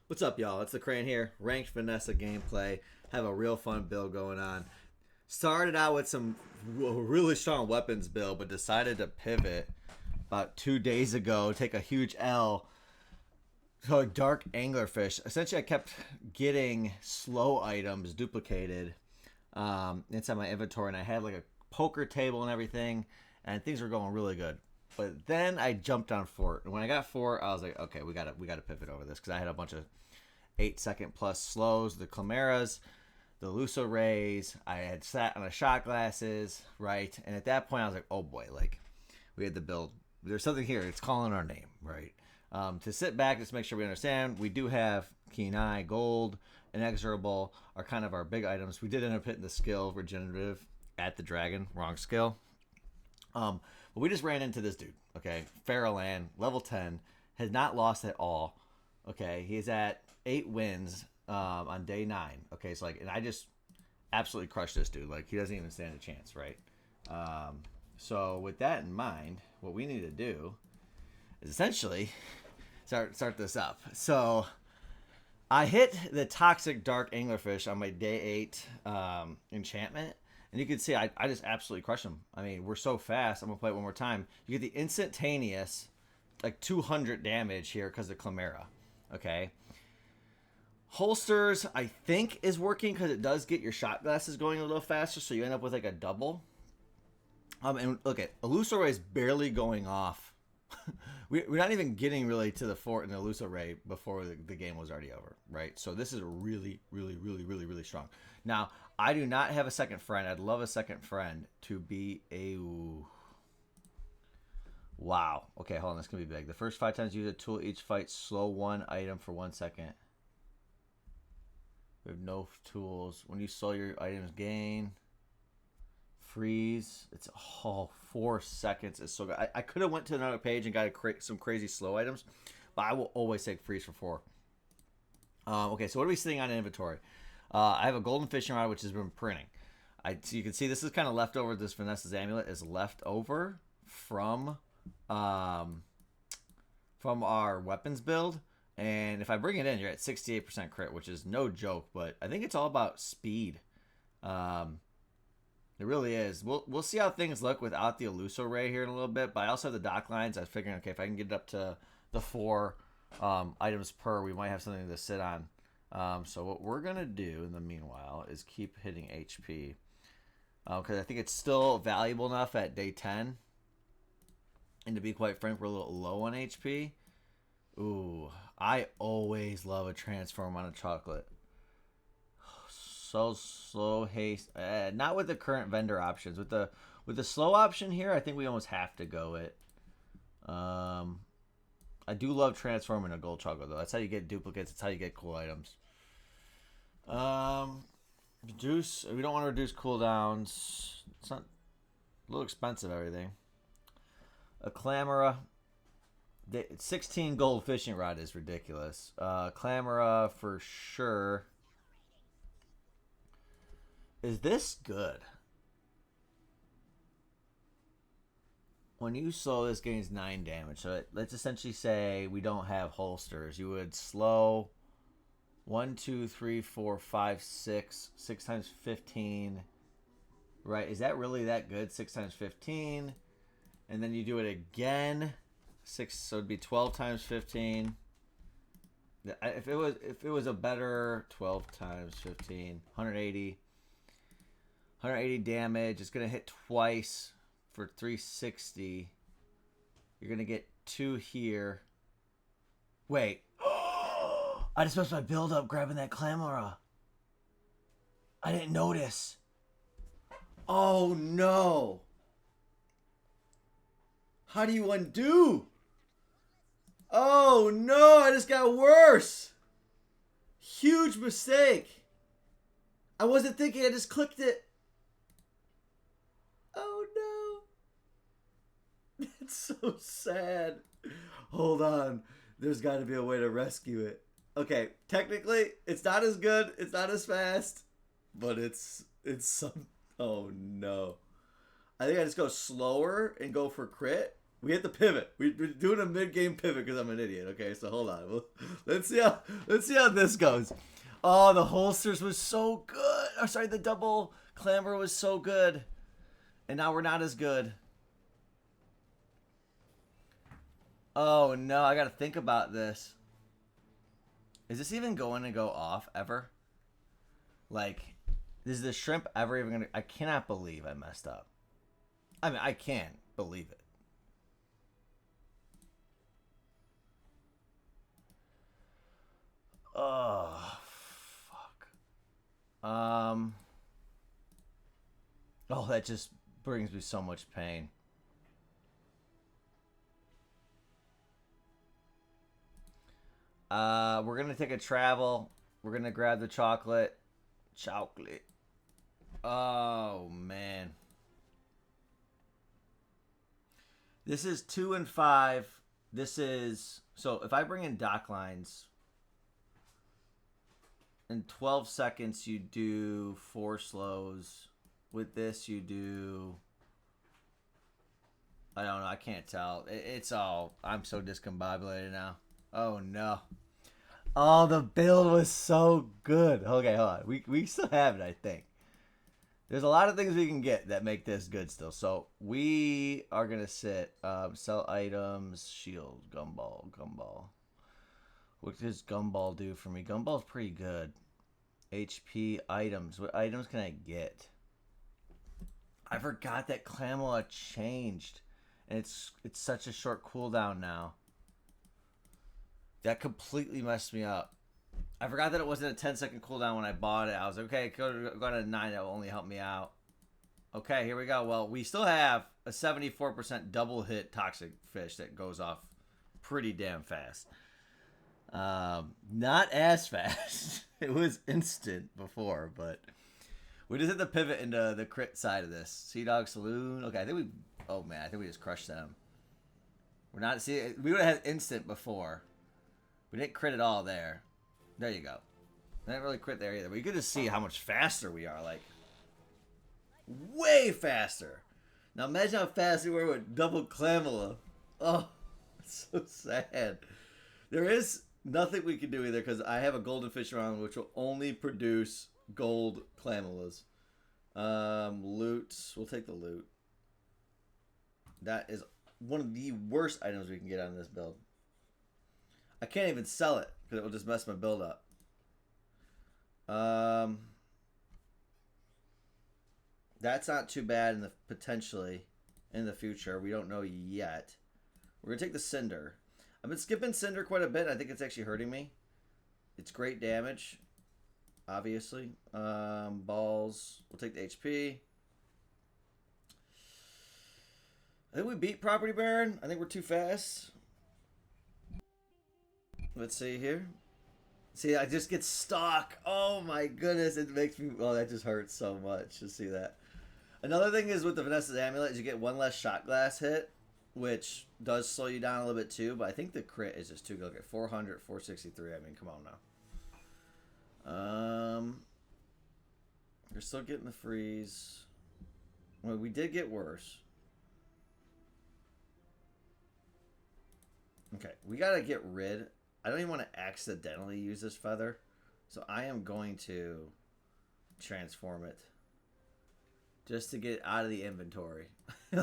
What's up, y'all? It's the Crane here. Ranked Vanessa gameplay. Have a real fun build going on. Started out with some really strong weapons build, but decided to pivot about 2 days ago. Take a huge L to a dark anglerfish. Essentially, I kept getting slow items duplicated inside my inventory, and I had like a poker table and everything, and things were going really good. But then I jumped on fort, and when I got fort, I was like, okay, we gotta pivot over this because I had a bunch of 8 second plus slows, the Chimeras, the Luso Rays. I had sat on the shot glasses, right? And at that point, I was like, oh boy, like we had to build. There's something here. It's calling our name, right? To sit back, just make sure we understand. We do have Keen Eye, Gold, Inexorable are kind of our big items. We did end up hitting the skill Regenerative at the Dragon, wrong skill. But we just ran into this dude, okay? Farrowland, level 10, has not lost at all. Okay, he's at 8 wins on day 9. Okay, so like, and I just absolutely crushed this dude. Like, he doesn't even stand a chance, right? So with that in mind, what we need to do is essentially start this up. So I hit the Toxic Dark Anglerfish on my day 8 enchantment. And you can see I just absolutely crush him. I mean, we're so fast. I'm going to play it one more time. You get the instantaneous, like 200 damage here because of Chimera. Okay. Holsters, I think, is working because it does get your shot glasses going a little faster. So you end up with like a double. And look at Eluso Ray is barely going off. We're not even getting really to the fort in the Eluso Ray before the game was already over, right? So this is really, really, really, really, really strong. Now, I do not have a second friend. I'd love a second friend to be a... Ooh. Wow. Okay, hold on. This can be big. The first 5 times you use a tool each fight, slow 1 item for 1 second. We have no tools. When you slow your items gain... Freeze. It's 4 seconds. It's so good. I could have went to another page and got some crazy slow items, but I will always take freeze for 4. Okay, so what are we sitting on in inventory? I have a golden fishing rod which has been printing. So you can see this is kind of leftover. This Vanessa's amulet is left over from our weapons build. And if I bring it in, you're at 68% crit, which is no joke. But I think it's all about speed. It really is. We'll see how things look without the Eluso Ray here in a little bit. But I also have the dock lines. I was figuring, okay, if I can get it up to the 4 items per, we might have something to sit on. So what we're going to do in the meanwhile is keep hitting HP. Because I think it's still valuable enough at day 10. And to be quite frank, we're a little low on HP. Ooh, I always love a transform on a chocolate. So slow haste. Not with the current vendor options. With the slow option here, I think we almost have to go it. I do love transforming a gold chocolate though. That's how you get duplicates. That's how you get cool items. Reduce. We don't want to reduce cooldowns. It's not a little expensive. Everything. A Clamora. 16 gold fishing rod is ridiculous. Clamora for sure. Is this good? When you slow, this gains 9 damage. So let's essentially say we don't have holsters. You would slow 1, 2, 3, 4, 5, 6. 6 times 15. Right? Is that really that good? 6 times 15. And then you do it again. 6. So it'd be 12 times 15. If it was a better 12 times 15, 180. 180 damage. It's going to hit twice for 360. You're going to get 2 here. Wait. I just messed my build up grabbing that Clamora. I didn't notice. Oh, no. How do you undo? Oh, no. I just got worse. Huge mistake. I wasn't thinking. I just clicked it. Oh no. It's so sad. Hold on. There's got to be a way to rescue it. Okay, technically, it's not as good. It's not as fast. But it's some... Oh no. I think I just go slower and go for crit. We hit the pivot. We're doing a mid-game pivot because I'm an idiot. Okay, so hold on. Let's see how this goes. Oh, the holsters was so good. Oh, sorry, the double clamber was so good, and now we're not as good. Oh no, I got to think about this. Is this even going to go off ever? Like, is the shrimp ever even gonna? I cannot believe I messed up. I mean, I can't believe it. Oh, fuck. Oh, that just brings me so much pain. We're gonna take a travel. We're gonna grab the chocolate. Chocolate. Oh man. This is 2 and 5. This is so if I bring in dock lines in 12 seconds you do 4 slows. With this you do I don't know, I can't tell. It's all I'm so discombobulated now. Oh no. Oh, the build was so good. Okay, hold on. We still have it, I think. There's a lot of things we can get that make this good still. So we are gonna sit sell items, shield, gumball. What does gumball do for me? Gumball's pretty good. HP items. What items can I get? I forgot that Clamola changed, and it's such a short cooldown now. That completely messed me up. I forgot that it wasn't a 10-second cooldown when I bought it. I was like, okay, go to 9. That will only help me out. Okay, here we go. Well, we still have a 74% double hit toxic fish that goes off pretty damn fast. Not as fast. It was instant before, but we just hit the pivot into the crit side of this. Sea Dog Saloon. Okay, I think we. Oh man, I think we just crushed them. We're not. See, we would have had instant before. We didn't crit at all there. There you go. I didn't really crit there either. But you could just see how much faster we are. Like, way faster. Now imagine how fast we were with double Clamola. Oh, it's so sad. There is nothing we can do either because I have a golden fish around which will only produce gold Clamolas. Loot. We'll take the loot. That is one of the worst items we can get on this build. I can't even sell it because it will just mess my build up. That's not too bad in the potentially in the future. We don't know yet. We're gonna take the Cinder. I've been skipping Cinder quite a bit. I think it's actually hurting me. It's great damage, obviously. Balls. We'll take the HP. I think we beat Property Baron. I think we're too fast. Let's see here. See, I just get stuck. Oh my goodness, it makes me. Oh, that just hurts so much to see that. Another thing is with the Vanessa's Amulet is you get one less shot glass hit, which does slow you down a little bit too. But I think the crit is just too good. Look at 400, 463. I mean, come on now. You're still getting the freeze. Well, we did get worse. Okay, we gotta get rid. I don't even want to accidentally use this feather, so I am going to transform it just to get it out of the inventory.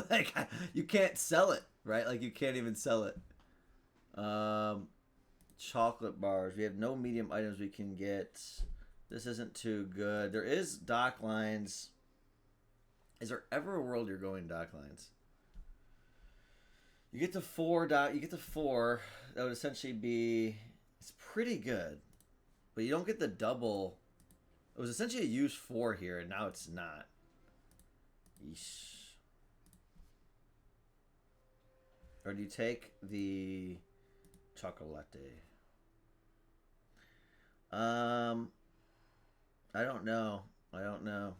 Like, you can't sell it, right? Like, you can't even sell it. Chocolate bars. We have no medium items we can get. This isn't too good. There is dock lines. Is there ever a world you're going dock lines? You get to 4 You get to 4. That would essentially be. It's pretty good, but you don't get the double. It was essentially a use 4 here, and now it's not. Yeesh. Or do you take the chocolate? I don't know. I don't know.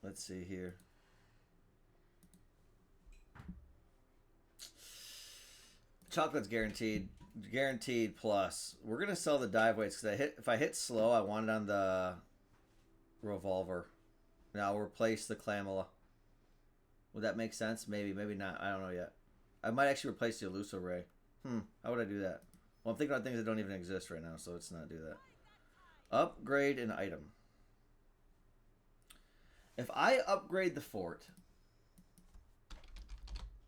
Let's see here. Chocolate's guaranteed. Guaranteed plus. We're gonna sell the dive weights because if I hit slow, I want it on the revolver. Now I'll replace the Clamola. Would that make sense? Maybe, maybe not. I don't know yet. I might actually replace the Eluso Ray. How would I do that? Well, I'm thinking about things that don't even exist right now, so let's not do that. Upgrade an item. If I upgrade the fort,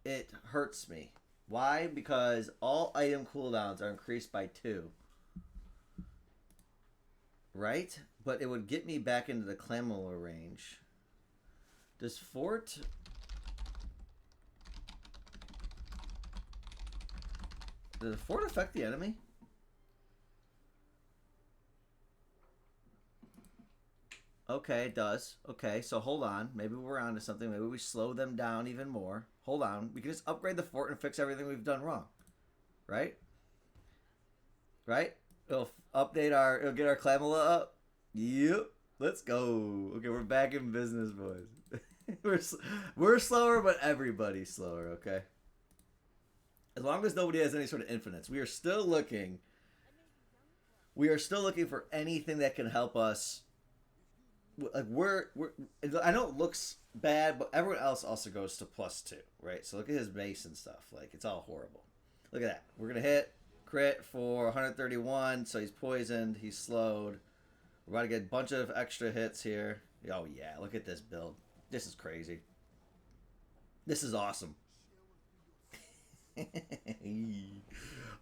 it hurts me. Why? Because all item cooldowns are increased by 2. Right? But it would get me back into the Clamilla range. Does fort... Does the fort affect the enemy? Okay, it does. Okay, so hold on. Maybe we're onto something. Maybe we slow them down even more. Hold on. We can just upgrade the fort and fix everything we've done wrong. Right? Right? It'll update our... It'll get our Clamilla up. Yep. Let's go. Okay, we're back in business, boys. we're slower, but everybody's slower, okay? As long as nobody has any sort of infinites. We are still looking... We are still looking for anything that can help us... Like we're I know it looks bad, but everyone else also goes to +2, right? So look at his base and stuff. Like it's all horrible. Look at that. We're gonna hit crit for 131, so he's poisoned, he's slowed. We're about to get a bunch of extra hits here. Oh yeah, look at this build. This is crazy. This is awesome.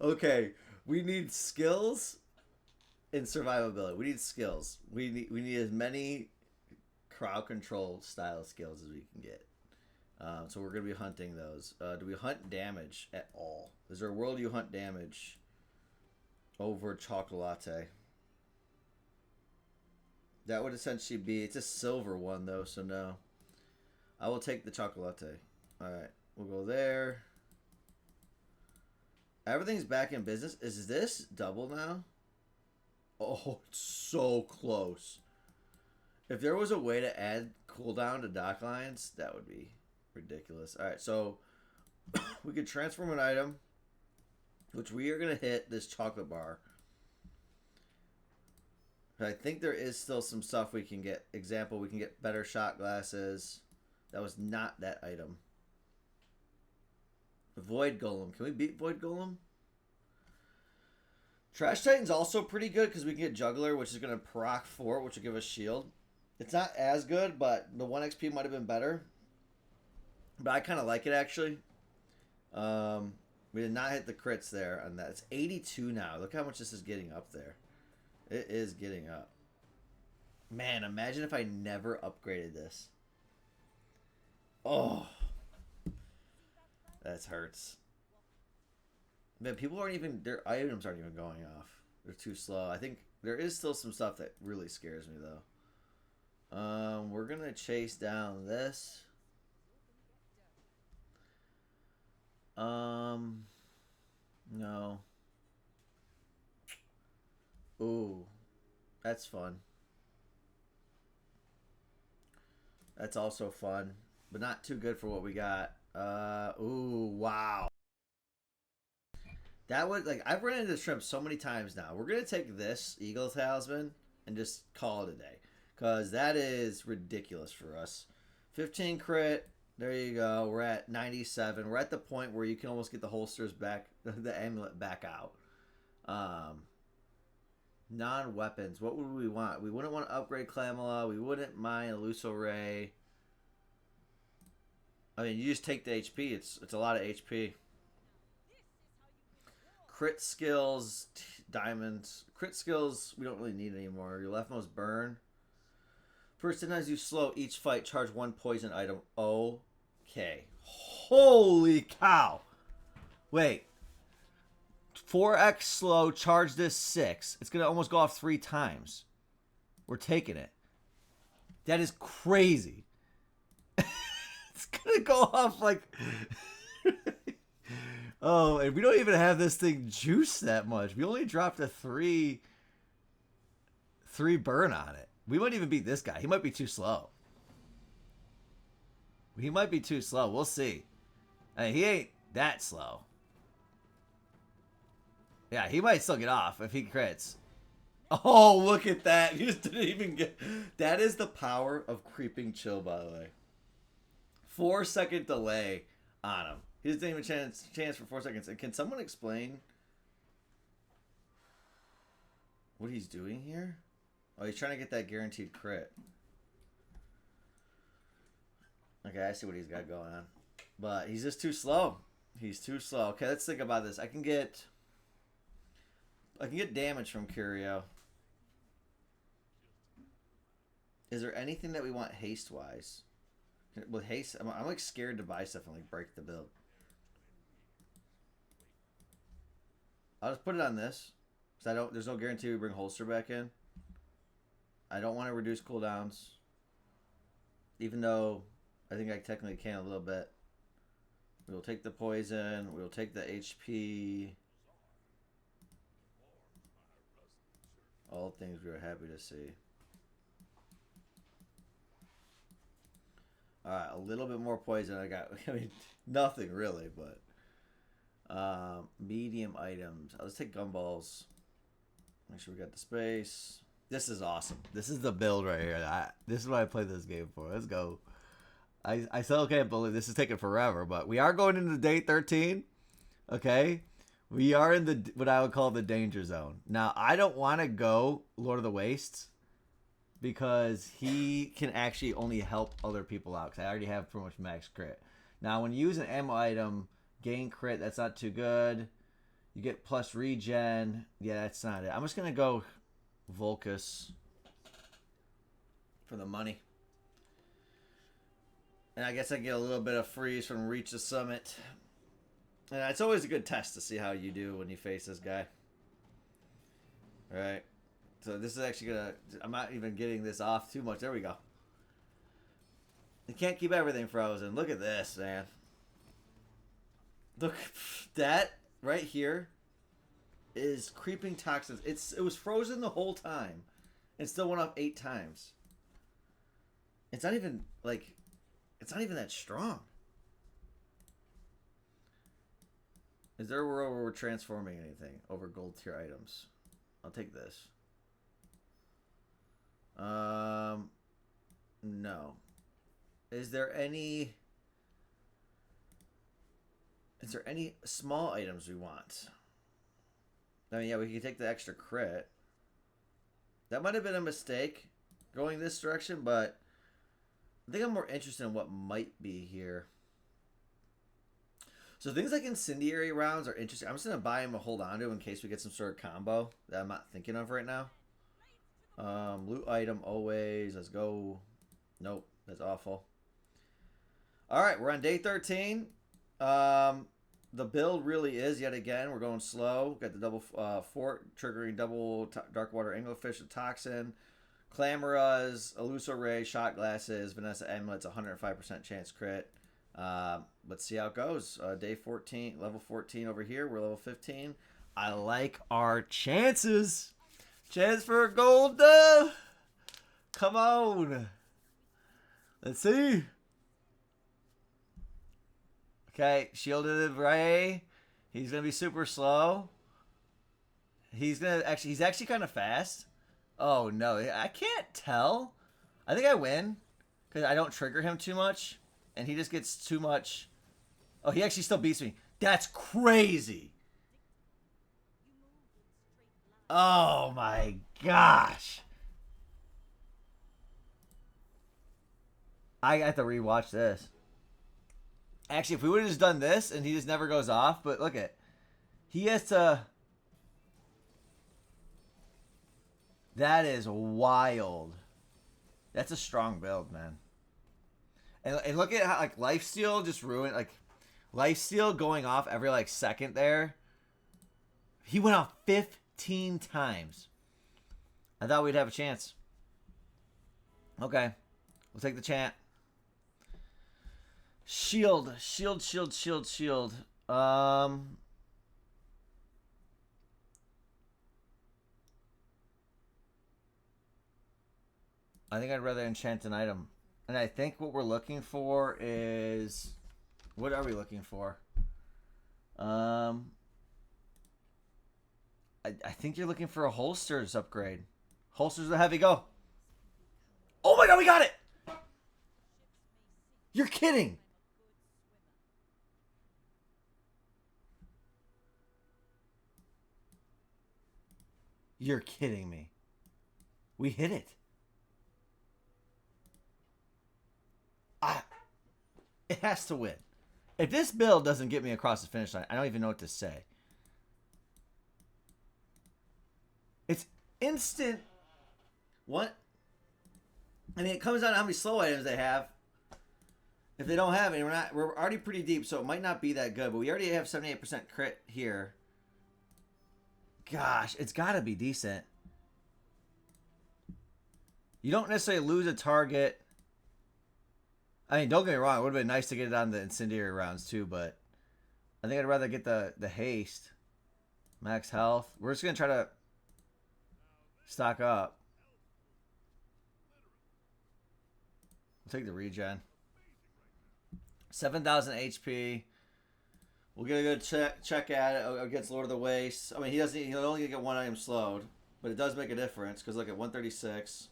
Okay, we need skills. In survivability, we need skills. We need as many crowd control style skills as we can get. So we're gonna be hunting those. Do we hunt damage at all? Is there a world you hunt damage over chocolate? That would essentially be. It's a silver one though, so no. I will take the chocolate. All right, we'll go there. Everything's back in business. Is this double now? Oh, it's so close. If there was a way to add cooldown to dock lines, that would be ridiculous. Alright, so we could transform an item, which we are going to hit this chocolate bar. But I think there is still some stuff we can get. Example, we can get better shot glasses. That was not that item. Void Golem. Can we beat Void Golem? Trash Titan's also pretty good because we can get Juggler, which is going to proc Fort, which will give us shield. It's not as good, but the 1 XP might have been better. But I kind of like it, actually. We did not hit the crits there on that. It's 82 now. Look how much this is getting up there. It is getting up. Man, imagine if I never upgraded this. Oh. That hurts. Man, people aren't even... Their items aren't even going off. They're too slow. I think there is still some stuff that really scares me, though. We're going to chase down this. No. Ooh. That's fun. That's also fun. But not too good for what we got. Ooh, wow. That would, like, I've run into shrimp so many times now. We're going to take this Eagle Talisman and just call it a day. Because that is ridiculous for us. 15 crit. There you go. We're at 97. We're at the point where you can almost get the holsters back, the amulet back out. Non-weapons. What would we want? We wouldn't want to upgrade Clamilla. We wouldn't mind Eluso Ray. I mean, you just take the HP. It's a lot of HP. Crit skills, diamonds. Crit skills, we don't really need anymore. Your leftmost burn. First, sometimes you slow each fight, charge 1 poison item. Okay. Holy cow. Wait. 4x slow, charge this 6. It's going to almost go off 3 times. We're taking it. That is crazy. It's going to go off like... Oh, and we don't even have this thing juiced that much. We only dropped a 3 burn on it. We might even beat this guy. He might be too slow. He might be too slow. We'll see. I mean, he ain't that slow. Yeah, he might still get off if he crits. Oh, look at that. He just didn't even get... That is the power of creeping chill, by the way. 4-second delay on him. He doesn't even chance for 4 seconds. And can someone explain what he's doing here? Oh, he's trying to get that guaranteed crit. Okay, I see what he's got going on. But he's just too slow. He's too slow. Okay, let's think about this. I can get damage from Curio. Is there anything that we want haste-wise? With haste, I'm like scared to buy stuff and like break the build. I'll just put it on this. Because there's no guarantee we bring holster back in. I don't want to reduce cooldowns. Even though I think I technically can a little bit. We will take the poison. We will take the HP. All things we are happy to see. Alright, a little bit more poison. I mean, nothing really, but medium items. Let's take gumballs. Make sure we got the space. This is awesome. This is the build right here. This is what I played this game for. Let's go. I still can't believe this is taking forever, but we are going into day 13. Okay? We are in the what I would call the danger zone. Now, I don't want to go Lord of the Wastes because he can actually only help other people out because I already have pretty much max crit. Now, when you use an ammo item, gain crit, that's not too good. You get plus regen. Yeah, that's not it. I'm just going to go Volcus for the money. And I guess I get a little bit of freeze from Reach the Summit. And it's always a good test to see how you do when you face this guy. Alright. So this is actually going to... I'm not even getting this off too much. There we go. You can't keep everything frozen. Look at this, man. Look, that right here is creeping toxins. It was frozen the whole time. And still went up 8 times. It's not even, like... It's not even that strong. Is there a world where we're transforming anything over gold tier items? I'll take this. No. Is there any small items we want? I mean, yeah, we can take the extra crit. That might have been a mistake going this direction, but I think I'm more interested in what might be here. So things like incendiary rounds are interesting. I'm just going to buy them and hold on to them in case we get some sort of combo that I'm not thinking of right now. Loot item always. Let's go. Nope. That's awful. Alright, we're on day 13. The build really is, yet again, we're going slow. Got the double fort, triggering double dark water anglerfish, a toxin. Clamoras, Eluso Ray, shot glasses, Vanessa amulets, 105% chance crit. Let's see how it goes. Day 14, level 14 over here. We're level 15. I like our chances. Chance for a gold dove. Come on. Let's see. Okay, shielded Ray. He's gonna be super slow. He's actually kind of fast. Oh no, I can't tell. I think I win because I don't trigger him too much, and he just gets too much. Oh, he actually still beats me. That's crazy. Oh my gosh. I have to rewatch this. Actually, if we would have just done this and he just never goes off, but look at, he has to. That is wild. That's a strong build, man. And look at how like lifesteal just ruined, like lifesteal going off every like second there. He went off 15 times. I thought we'd have a chance. Okay, we'll take the chant. Shield. I think I'd rather enchant an item. And I think what we're looking for is... What are we looking for? I think you're looking for a holsters upgrade. Holsters the heavy, go. Oh my god, we got it! You're kidding! You're kidding me. We hit it. It has to win. If this build doesn't get me across the finish line, I don't even know what to say. It's instant. What? I mean, it comes down to how many slow items they have. If they don't have any, we're already pretty deep, so it might not be that good. But we already have 78% crit here. Gosh, it's got to be decent. You don't necessarily lose a target. I mean, don't get me wrong. It would have been nice to get it on the incendiary rounds too, but I think I'd rather get the haste. Max health. We're just going to try to stock up. We'll take the regen. 7,000 HP. We'll get a good check at it against Lord of the Wastes. I mean, he'll only get one item slowed, but it does make a difference because look at 136.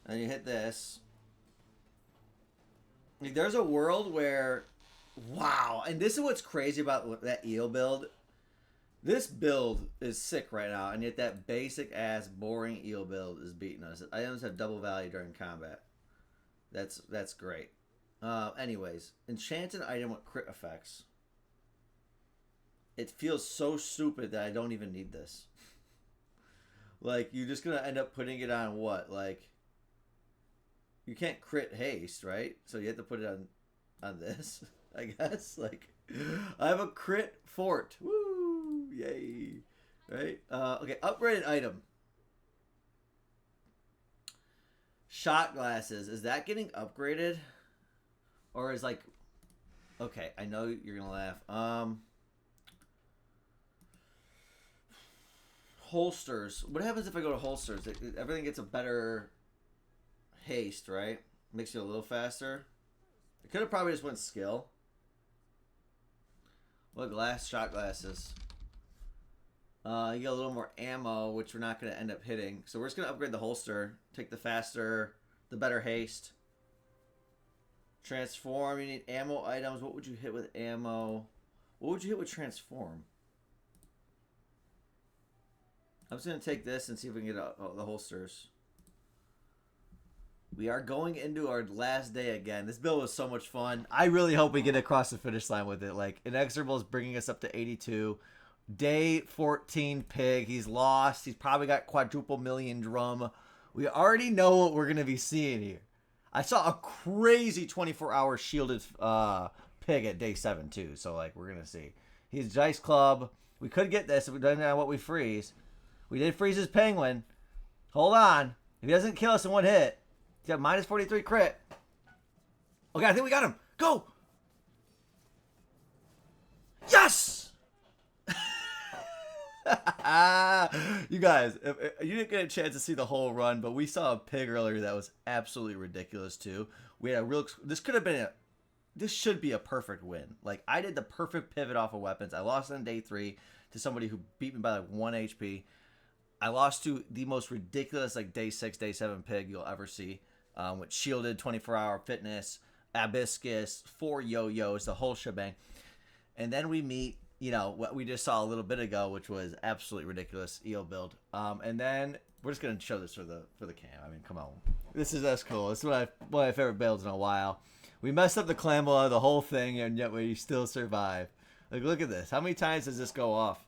And you hit this. Like, there's a world where, wow, and this is what's crazy about that eel build. This build is sick right now, and yet that basic ass boring eel build is beating us. Items have double value during combat. That's great. Anyways, enchanted item with crit effects. It feels so stupid that I don't even need this. Like, you're just gonna end up putting it on what? Like, you can't crit haste, right? So you have to put it on this, I guess. Like, I have a crit fort. Woo! Yay! Right? Okay, upgraded item. Shot glasses. Is that getting upgraded? Or is like... Okay, I know you're going to laugh. Holsters. What happens if I go to holsters? Everything gets a better haste, right? Makes you a little faster. It could have probably just went skill. What shot glasses? You get a little more ammo, which we're not going to end up hitting. So we're just going to upgrade the holster. Take the faster, the better haste. Transform. You need ammo items. What would you hit with ammo? What would you hit with transform? I'm just going to take this and see if we can get the holsters. We are going into our last day again. This build was so much fun. I really hope we get across the finish line with it. Like, Inexorable is bringing us up to 82. Day 14 pig. He's lost. He's probably got quadruple million drum. We already know what we're going to be seeing here. I saw a crazy 24-hour shielded pig at day 7 too. So, like, we're going to see. He's Dice Club. We could get this if we don't know what we freeze. We did freeze his penguin. Hold on. If he doesn't kill us in one hit, he's got minus 43 crit. Okay, I think we got him. Go! Yes! You guys, you didn't get a chance to see the whole run, but we saw a pig earlier that was absolutely ridiculous too. We had a real... This should be a perfect win. Like, I did the perfect pivot off of weapons. I lost on day 3 to somebody who beat me by like 1 HP. I lost to the most ridiculous like day 6, day 7 pig you'll ever see. With shielded 24-hour fitness, abyscus, 4 yo-yos, the whole shebang. And then we meet, you know, what we just saw a little bit ago, which was absolutely ridiculous eel build. And then we're just gonna show this for the cam. I mean, come on, this is us cool. This is one of my favorite builds in a while. We messed up the Clambola, the whole thing, and yet we still survive. Like, look at this. How many times does this go off?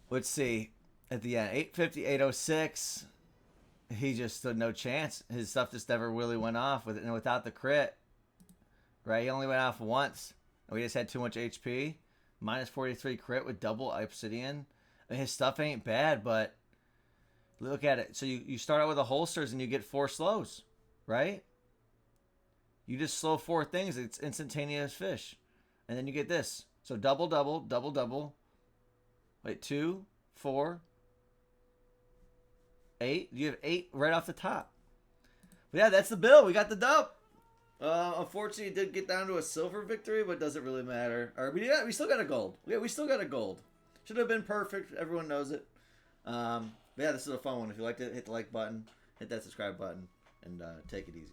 Let's see. At the end, 850, 806. He just stood no chance. His stuff just never really went off with it, and without the crit. Right? He only went off once. And we just had too much HP. Minus 43 crit with double obsidian. I mean, his stuff ain't bad, but look at it. So you start out with the holsters and you get 4 slows. Right? You just slow 4 things. It's instantaneous fish. And then you get this. So double, double, double, double. Wait, 2, 4, 8. You have 8 right off the top. But yeah, that's the build. We got the dub. Unfortunately, it did get down to a silver victory, but it doesn't really matter. Or we still got a gold. Yeah, we still got a gold. Should have been perfect. Everyone knows it. But yeah, this is a fun one. If you liked it, hit the like button, hit that subscribe button, and take it easy.